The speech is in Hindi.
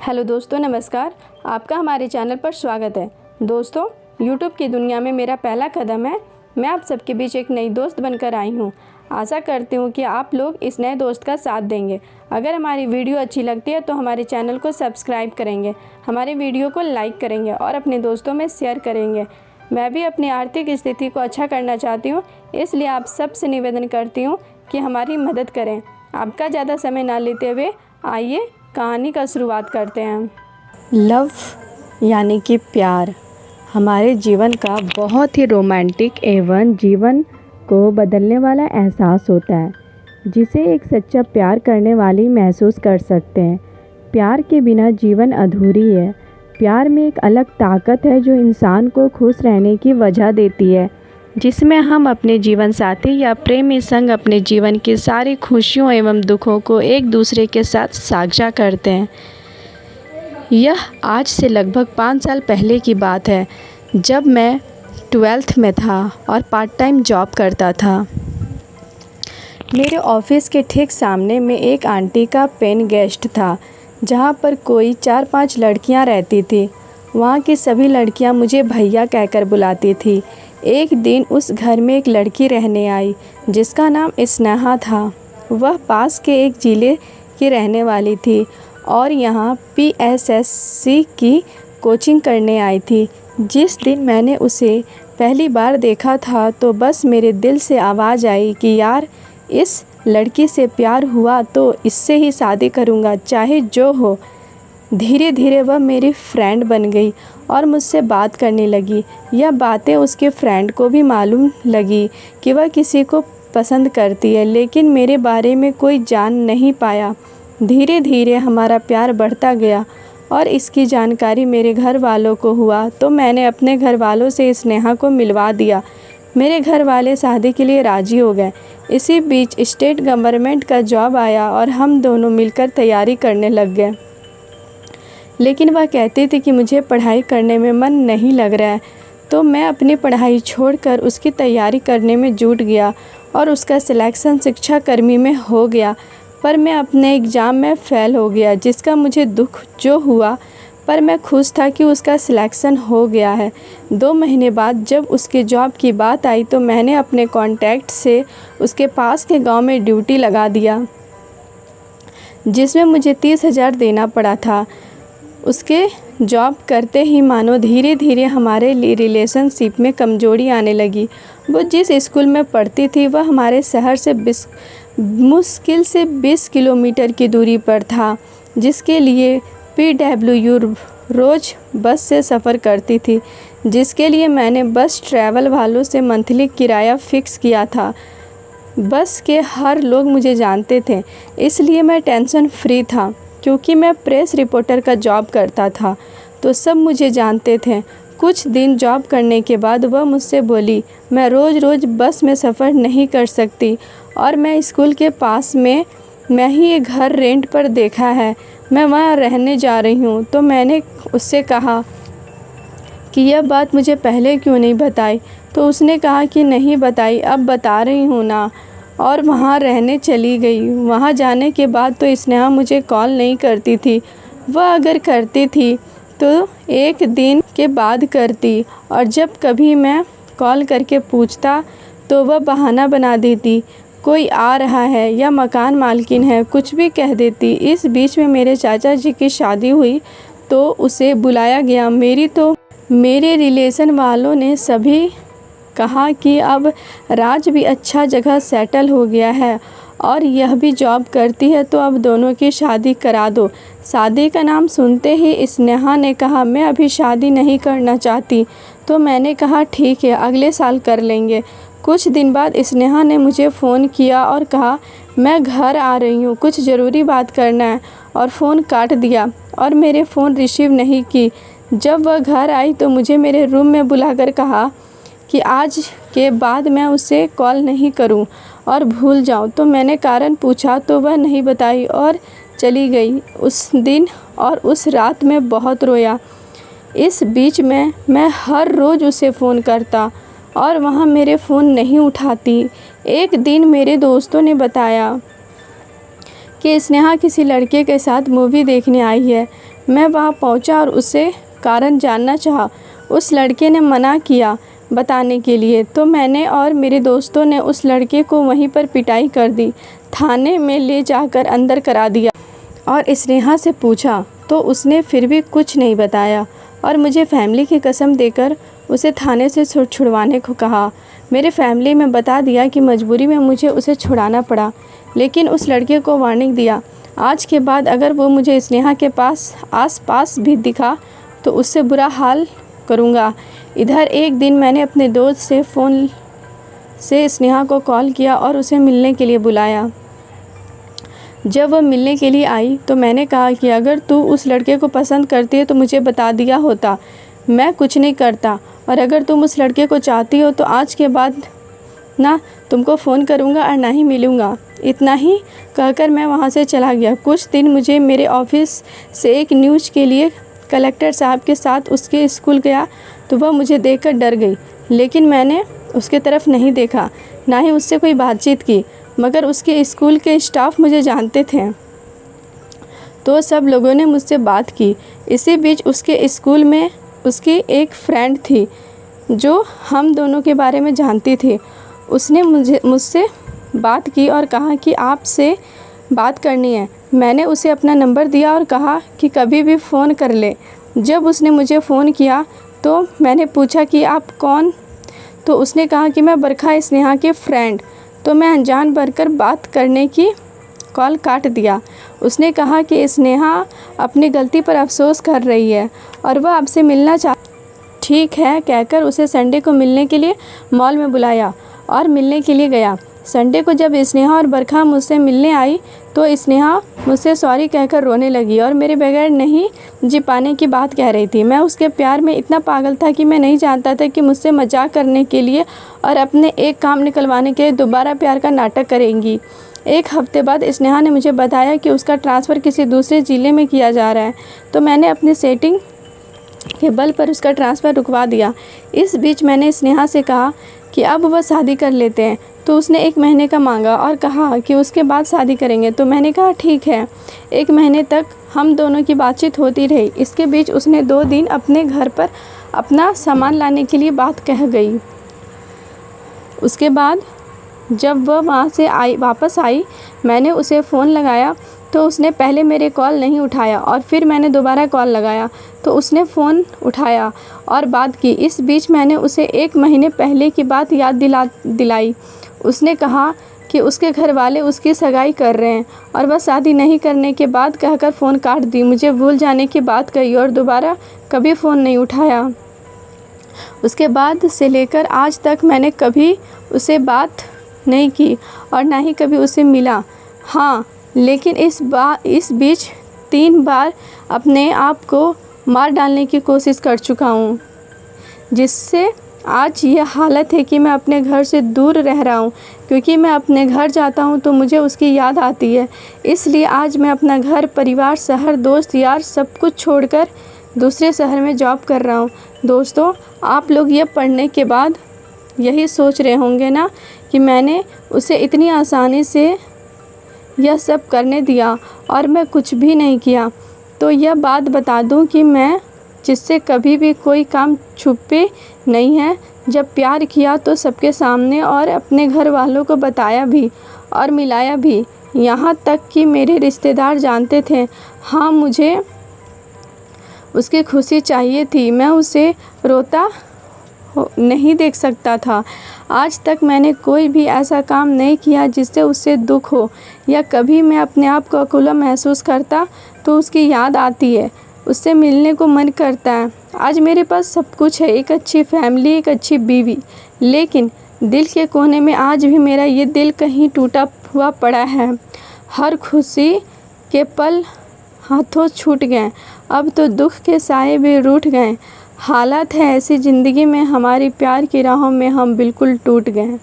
हेलो दोस्तों, नमस्कार। आपका हमारे चैनल पर स्वागत है। दोस्तों, यूट्यूब की दुनिया में मेरा पहला कदम है। मैं आप सबके बीच एक नई दोस्त बनकर आई हूँ। आशा करती हूँ कि आप लोग इस नए दोस्त का साथ देंगे। अगर हमारी वीडियो अच्छी लगती है तो हमारे चैनल को सब्सक्राइब करेंगे, हमारे वीडियो को लाइक करेंगे और अपने दोस्तों में शेयर करेंगे। मैं भी अपनी आर्थिक स्थिति को अच्छा करना चाहती हूँ, इसलिए आप सबसे निवेदन करती हूँ कि हमारी मदद करें। आपका ज़्यादा समय ना लेते हुए आइए कहानी का शुरुआत करते हैं। लव यानी कि प्यार हमारे जीवन का बहुत ही रोमांटिक एवं जीवन को बदलने वाला एहसास होता है, जिसे एक सच्चा प्यार करने वाली महसूस कर सकते हैं। प्यार के बिना जीवन अधूरी है। प्यार में एक अलग ताकत है जो इंसान को खुश रहने की वजह देती है, जिसमें हम अपने जीवन साथी या प्रेमी संग अपने जीवन की सारी खुशियों एवं दुखों को एक दूसरे के साथ साझा करते हैं। यह आज से लगभग 5 साल पहले की बात है, जब मैं 12th में था और पार्ट टाइम जॉब करता था। मेरे ऑफिस के ठीक सामने में एक आंटी का पेन गेस्ट था, जहाँ पर कोई 4-5 लड़कियाँ रहती थी। वहाँ की सभी लड़कियाँ मुझे भैया कहकर बुलाती थी। एक दिन उस घर में एक लड़की रहने आई, जिसका नाम स्नेहा था। वह पास के एक जिले की रहने वाली थी और यहाँ PSSC की कोचिंग करने आई थी। जिस दिन मैंने उसे पहली बार देखा था तो बस मेरे दिल से आवाज़ आई कि यार, इस लड़की से प्यार हुआ तो इससे ही शादी करूँगा, चाहे जो हो। धीरे धीरे वह मेरी फ्रेंड बन गई और मुझसे बात करने लगी। यह बातें उसके फ्रेंड को भी मालूम लगी कि वह किसी को पसंद करती है, लेकिन मेरे बारे में कोई जान नहीं पाया। धीरे धीरे हमारा प्यार बढ़ता गया और इसकी जानकारी मेरे घर वालों को हुआ तो मैंने अपने घर वालों से स्नेहा को मिलवा दिया। मेरे घर वाले शादी के लिए राज़ी हो गए। इसी बीच स्टेट गवर्नमेंट का जॉब आया और हम दोनों मिलकर तैयारी करने लग गए। लेकिन वह कहती थी कि मुझे पढ़ाई करने में मन नहीं लग रहा है, तो मैं अपनी पढ़ाई छोड़कर उसकी तैयारी करने में जुट गया और उसका सिलेक्शन शिक्षा कर्मी में हो गया। पर मैं अपने एग्ज़ाम में फ़ेल हो गया, जिसका मुझे दुख जो हुआ, पर मैं खुश था कि उसका सिलेक्शन हो गया है। 2 महीने बाद जब उसके जॉब की बात आई तो मैंने अपने कॉन्टैक्ट से उसके पास के गांव में ड्यूटी लगा दिया, जिसमें मुझे 30,000 देना पड़ा था। उसके जॉब करते ही मानो धीरे धीरे हमारे रिलेशनशिप में कमजोरी आने लगी। वो जिस स्कूल में पढ़ती थी वह हमारे शहर से मुश्किल से 20 किलोमीटर की दूरी पर था, जिसके लिए PWU रोज़ बस से सफ़र करती थी, जिसके लिए मैंने बस ट्रैवल वालों से मंथली किराया फ़िक्स किया था। बस के हर लोग मुझे जानते थे, इसलिए मैं टेंशन फ्री था। क्योंकि मैं प्रेस रिपोर्टर का जॉब करता था तो सब मुझे जानते थे। कुछ दिन जॉब करने के बाद वह मुझसे बोली, मैं रोज़ बस में सफ़र नहीं कर सकती और मैं स्कूल के पास में मैं ही एक घर रेंट पर देखा है, मैं वहाँ रहने जा रही हूँ। तो मैंने उससे कहा कि यह बात मुझे पहले क्यों नहीं बताई, तो उसने कहा कि नहीं बताई, अब बता रही हूँ ना, और वहाँ रहने चली गई। वहाँ जाने के बाद तो स्नेहा मुझे कॉल नहीं करती थी। वह अगर करती थी तो एक दिन के बाद करती, और जब कभी मैं कॉल करके पूछता तो वह बहाना बना देती, कोई आ रहा है या मकान मालकिन है, कुछ भी कह देती। इस बीच में मेरे चाचा जी की शादी हुई तो उसे बुलाया गया। मेरे रिलेशन वालों ने सभी कहा कि अब राज भी अच्छा जगह सेटल हो गया है और यह भी जॉब करती है, तो अब दोनों की शादी करा दो। शादी का नाम सुनते ही स्नेहा ने कहा, मैं अभी शादी नहीं करना चाहती। तो मैंने कहा ठीक है, अगले साल कर लेंगे। कुछ दिन बाद स्नेहा ने मुझे फ़ोन किया और कहा, मैं घर आ रही हूँ, कुछ ज़रूरी बात करना है, और फ़ोन काट दिया और मेरे फ़ोन रिसीव नहीं की। जब वह घर आई तो मुझे मेरे रूम में बुलाकर कहा कि आज के बाद मैं उसे कॉल नहीं करूं और भूल जाऊं। तो मैंने कारण पूछा तो वह नहीं बताई और चली गई। उस दिन और उस रात में बहुत रोया। इस बीच में मैं हर रोज़ उसे फ़ोन करता और वहाँ मेरे फ़ोन नहीं उठाती। एक दिन मेरे दोस्तों ने बताया कि स्नेहा किसी लड़के के साथ मूवी देखने आई है। मैं वहाँ पहुँचा और उससे कारण जानना चाहा। उस लड़के ने मना किया बताने के लिए, तो मैंने और मेरे दोस्तों ने उस लड़के को वहीं पर पिटाई कर दी, थाने में ले जाकर अंदर करा दिया और स्नेहा से पूछा तो उसने फिर भी कुछ नहीं बताया और मुझे फैमिली की कसम देकर उसे थाने से छुड़वाने को कहा। मेरे फैमिली में बता दिया कि मजबूरी में मुझे उसे छुड़ाना पड़ा, लेकिन उस लड़के को वार्निंग दिया, आज के बाद अगर वो मुझे स्नेहा के आस-पास भी दिखा तो उससे बुरा हाल करूँगा। इधर एक दिन मैंने अपने दोस्त से फ़ोन से स्नेहा को कॉल किया और उसे मिलने के लिए बुलाया। जब वह मिलने के लिए आई तो मैंने कहा कि अगर तू उस लड़के को पसंद करती है तो मुझे बता दिया होता, मैं कुछ नहीं करता, और अगर तुम उस लड़के को चाहती हो तो आज के बाद ना तुमको फ़ोन करूँगा और ना ही मिलूँगा। इतना ही कहकर मैं वहाँ से चला गया। कुछ दिन मुझे मेरे ऑफिस से एक न्यूज़ के लिए कलेक्टर साहब के साथ उसके स्कूल गया तो वह मुझे देखकर डर गई, लेकिन मैंने उसके तरफ नहीं देखा, ना ही उससे कोई बातचीत की, मगर उसके स्कूल के स्टाफ मुझे जानते थे तो सब लोगों ने मुझसे बात की। इसी बीच उसके स्कूल में उसकी एक फ्रेंड थी जो हम दोनों के बारे में जानती थी। उसने मुझसे बात की और कहा कि आपसे बात करनी है। मैंने उसे अपना नंबर दिया और कहा कि कभी भी फ़ोन कर ले। जब उसने मुझे फ़ोन किया तो मैंने पूछा कि आप कौन, तो उसने कहा कि मैं बरखा स्नेहा के फ्रेंड। तो मैं अनजान बनकर बात करने की कॉल काट दिया। उसने कहा कि स्नेहा अपनी गलती पर अफसोस कर रही है और वह आपसे मिलना ठीक है कहकर उसे संडे को मिलने के लिए मॉल में बुलाया और मिलने के लिए गया। संडे को जब स्नेहा और बरखा मुझसे मिलने आई तो स्नेहा मुझसे सॉरी कहकर रोने लगी और मेरे बगैर नहीं जी पाने की बात कह रही थी। मैं उसके प्यार में इतना पागल था कि मैं नहीं जानता था कि मुझसे मजाक करने के लिए और अपने एक काम निकलवाने के लिए दोबारा प्यार का नाटक करेंगी। एक हफ्ते बाद स्नेहा ने मुझे बताया कि उसका ट्रांसफ़र किसी दूसरे ज़िले में किया जा रहा है, तो मैंने अपनी सेटिंग के बल पर उसका ट्रांसफ़र रुकवा दिया। इस बीच मैंने स्नेहा से कहा कि अब वह शादी कर लेते हैं, तो उसने 1 महीने का मांगा और कहा कि उसके बाद शादी करेंगे। तो मैंने कहा ठीक है। 1 महीने तक हम दोनों की बातचीत होती रही। इसके बीच उसने 2 दिन अपने घर पर अपना सामान लाने के लिए बात कह गई। उसके बाद जब वह वहाँ से वापस आई, मैंने उसे फ़ोन लगाया तो उसने पहले मेरे कॉल नहीं उठाया और फिर मैंने दोबारा कॉल लगाया तो उसने फ़ोन उठाया और बात की। इस बीच मैंने उसे 1 महीने पहले की बात याद दिलाई। उसने कहा कि उसके घर वाले उसकी सगाई कर रहे हैं और वह शादी नहीं करने के बाद कहकर फ़ोन काट दी। मुझे भूल जाने की बात कही और दोबारा कभी फ़ोन नहीं उठाया। उसके बाद से लेकर आज तक मैंने कभी उसे बात नहीं की और ना ही कभी उसे मिला। हाँ, लेकिन इस बीच 3 बार अपने आप को मार डालने की कोशिश कर चुका हूँ, जिससे आज यह हालत है कि मैं अपने घर से दूर रह रहा हूँ, क्योंकि मैं अपने घर जाता हूँ तो मुझे उसकी याद आती है। इसलिए आज मैं अपना घर, परिवार, शहर, दोस्त यार सब कुछ छोड़कर दूसरे शहर में जॉब कर रहा हूँ। दोस्तों, आप लोग ये पढ़ने के बाद यही सोच रहे होंगे ना कि मैंने उसे इतनी आसानी से यह सब करने दिया और मैं कुछ भी नहीं किया। तो यह बात बता दूं कि मैं जिससे कभी भी कोई काम छुपे नहीं है। जब प्यार किया तो सबके सामने और अपने घर वालों को बताया भी और मिलाया भी, यहाँ तक कि मेरे रिश्तेदार जानते थे। हाँ, मुझे उसकी खुशी चाहिए थी, मैं उसे रोता नहीं देख सकता था। आज तक मैंने कोई भी ऐसा काम नहीं किया जिससे उससे दुख हो या कभी मैं अपने आप को अकेला महसूस करता तो उसकी याद आती है, उससे मिलने को मन करता है। आज मेरे पास सब कुछ है, एक अच्छी फैमिली, एक अच्छी बीवी, लेकिन दिल के कोने में आज भी मेरा ये दिल कहीं टूटा हुआ पड़ा है। हर खुशी के पल हाथों छूट गए, अब तो दुख के साए भी रूठ गए। हालात है ऐसी ज़िंदगी में, हमारी प्यार की राहों में हम बिल्कुल टूट गए।